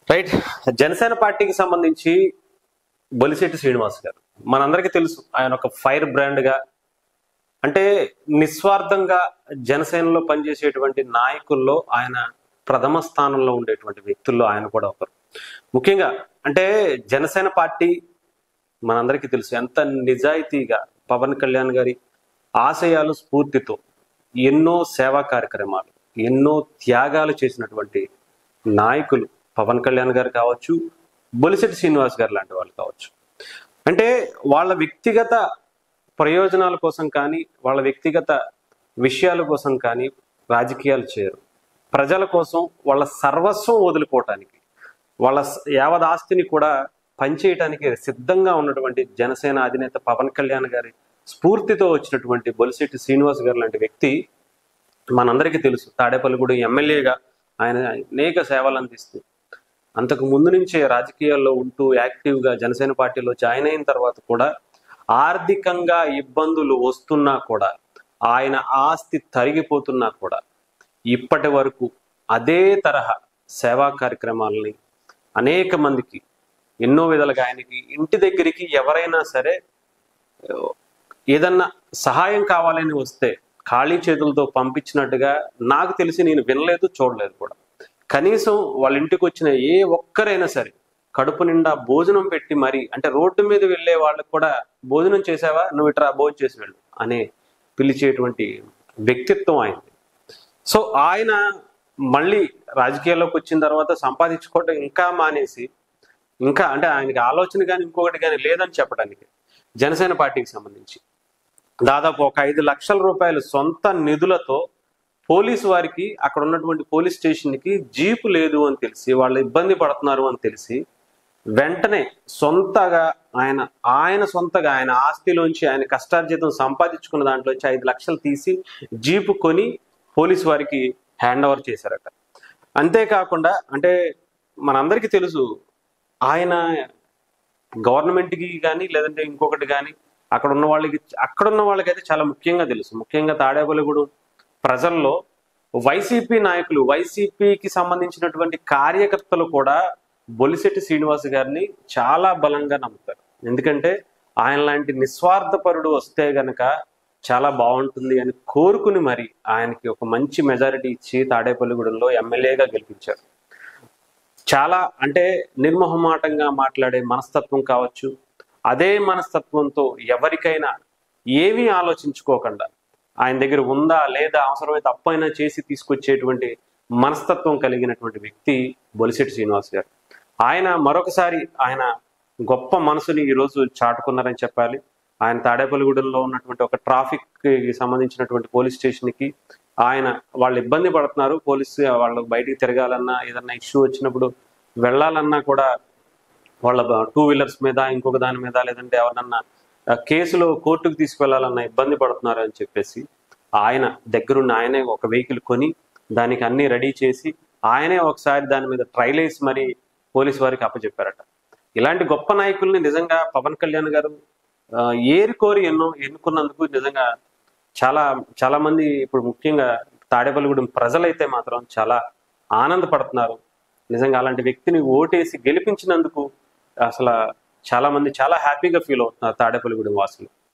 Right. Janasena పార్టీకి సంబంధించి బొలిశెట్టి శ్రీనివాస్ గారు మనందరికీ తెలుసు. ఆయన ఒక ఫైర్ బ్రాండ్ గా, అంటే నిస్వార్థంగా జనసేనలో పనిచేసేటువంటి నాయకుల్లో ఆయన ప్రథమ స్థానంలో ఉండేటువంటి వ్యక్తుల్లో ఆయన కూడా ఒకరు. ముఖ్యంగా అంటే జనసేన పార్టీ మనందరికీ తెలుసు ఎంత నిజాయితీగా పవన్ కళ్యాణ్ గారి ఆశయాలు స్ఫూర్తితో ఎన్నో సేవా కార్యక్రమాలు, ఎన్నో త్యాగాలు చేసినటువంటి నాయకులు పవన్ కళ్యాణ్ గారు కావచ్చు, బొలిశెట్టి శ్రీనివాస్ గారు లాంటి వాళ్ళు కావచ్చు. అంటే వాళ్ళ వ్యక్తిగత ప్రయోజనాల కోసం కానీ, వాళ్ళ వ్యక్తిగత విషయాల కోసం కానీ రాజకీయాలు చేయరు. ప్రజల కోసం వాళ్ళ సర్వస్వం వదులుకోవటానికి, వాళ్ళ యావత్ ఆస్తిని కూడా పనిచేయటానికి సిద్ధంగా ఉన్నటువంటి జనసేన అధినేత పవన్ కళ్యాణ్ గారి స్ఫూర్తితో వచ్చినటువంటి బొలిశెట్టి శ్రీనివాస్ గారు లాంటి వ్యక్తి మనందరికీ తెలుసు. తాడేపల్లిగూడెం ఎమ్మెల్యేగా ఆయన అనేక సేవలు అందిస్తూ, అంతకు ముందు నుంచే రాజకీయాల్లో ఉంటూ యాక్టివ్గా జనసేన పార్టీలో జాయిన్ అయిన తర్వాత కూడా ఆర్థికంగా ఇబ్బందులు వస్తున్నా కూడా, ఆయన ఆస్తి తరిగిపోతున్నా కూడా ఇప్పటి వరకు అదే తరహా సేవా కార్యక్రమాలని అనేక మందికి ఎన్నో విధాలుగా ఆయనకి ఇంటి దగ్గరికి ఎవరైనా సరే ఏదన్నా సహాయం కావాలని వస్తే ఖాళీ చేతులతో పంపించినట్టుగా నాకు తెలిసి నేను వినలేదు, చూడలేదు కూడా. కనీసం వాళ్ళ ఇంటికి వచ్చిన ఏ ఒక్కరైనా సరే కడుపు నిండా భోజనం పెట్టి మరి, అంటే రోడ్డు మీద వెళ్ళే వాళ్ళకు కూడా భోజనం చేసావా, నువ్వు ఇట్రా భోజనం చేసి వెళ్ళు అనే పిలిచేటువంటి వ్యక్తిత్వం ఆయనది. సో ఆయన మళ్ళీ రాజకీయాల్లోకి వచ్చిన తర్వాత సంపాదించుకోవడం ఇంకా మానేసి, ఇంకా అంటే ఆయనకి ఆలోచన కానీ ఇంకొకటి కానీ లేదని చెప్పడానికి జనసేన పార్టీకి సంబంధించి దాదాపు ఒక 5 లక్షల రూపాయలు సొంత నిధులతో పోలీసు వారికి, అక్కడ ఉన్నటువంటి పోలీస్ స్టేషన్కి జీపు లేదు అని తెలిసి, వాళ్ళు ఇబ్బంది పడుతున్నారు అని తెలిసి, వెంటనే సొంతగా ఆయన సొంతగా ఆయన ఆస్తిలోంచి ఆయన కష్టార్జితం సంపాదించుకున్న దాంట్లోంచి 5 లక్షలు తీసి జీపు కొని పోలీసు వారికి హ్యాండ్ ఓవర్ చేశారట. అంతేకాకుండా అంటే మనందరికీ తెలుసు, ఆయన గవర్నమెంట్కి కానీ లేదంటే ఇంకొకటి కానీ అక్కడున్న వాళ్ళకైతే చాలా ముఖ్యంగా తెలుసు. ముఖ్యంగా తాడేపల్లిగూడెం ప్రజల్లో వైసీపీ నాయకులు, వైసీపీకి సంబంధించినటువంటి కార్యకర్తలు కూడా బొలిశెట్టి శ్రీనివాస్ గారిని చాలా బలంగా నమ్ముతారు. ఎందుకంటే ఆయన లాంటి నిస్వార్థపరుడు వస్తే గనక చాలా బాగుంటుంది అని కోరుకుని మరి ఆయనకి ఒక మంచి మెజారిటీ ఇచ్చి తాడేపల్లిగూడెంలో ఎమ్మెల్యేగా గెలిపించారు. చాలా అంటే నిర్మోహమాటంగా మాట్లాడే మనస్తత్వం కావచ్చు, అదే మనస్తత్వంతో ఎవరికైనా ఏమీ ఆలోచించుకోకుండా ఆయన దగ్గర ఉందా లేదా, అవసరమైతే అప్పైనా చేసి తీసుకొచ్చేటువంటి మనస్తత్వం కలిగినటువంటి వ్యక్తి బొలిశెట్టి శ్రీనివాస్ గారు. ఆయన మరొకసారి ఆయన గొప్ప మనసుని ఈరోజు చాటుకున్నారని చెప్పాలి. ఆయన తాడేపల్లిగూడెంలో ఉన్నటువంటి ఒక ట్రాఫిక్కి సంబంధించినటువంటి పోలీస్ స్టేషన్కి వాళ్ళు ఇబ్బంది పడుతున్నారు, వాళ్ళు బయటికి తిరగాలన్నా, ఏదన్నా ఇష్యూ వచ్చినప్పుడు వెళ్ళాలన్నా కూడా వాళ్ళ 2 వీలర్స్ మీద, ఇంకొక దాని మీద, లేదంటే ఎవరన్నా కేసులో కోర్టుకు తీసుకువెళ్ళాలన్నా ఇబ్బంది పడుతున్నారు అని చెప్పేసి ఆయన దగ్గరున్న ఆయనే ఒక వెహికల్ కొని దానికి అన్ని రెడీ చేసి ఆయనే ఒకసారి దాని మీద ట్రైల్ వేసి మరి పోలీసు వారికి అప్పచెప్పారట. ఇలాంటి గొప్ప నాయకుల్ని నిజంగా పవన్ కళ్యాణ్ గారు ఏరి ఎన్నుకున్నందుకు నిజంగా చాలా చాలా మంది, ఇప్పుడు ముఖ్యంగా తాడేపల్లిగూడెం ప్రజలైతే మాత్రం చాలా ఆనందపడుతున్నారు. నిజంగా అలాంటి వ్యక్తిని ఓటేసి గెలిపించినందుకు అసలు చాలా మంది చాలా హ్యాపీగా ఫీల్ అవుతున్నారు తాడేపల్లిగూడెం వాసులు.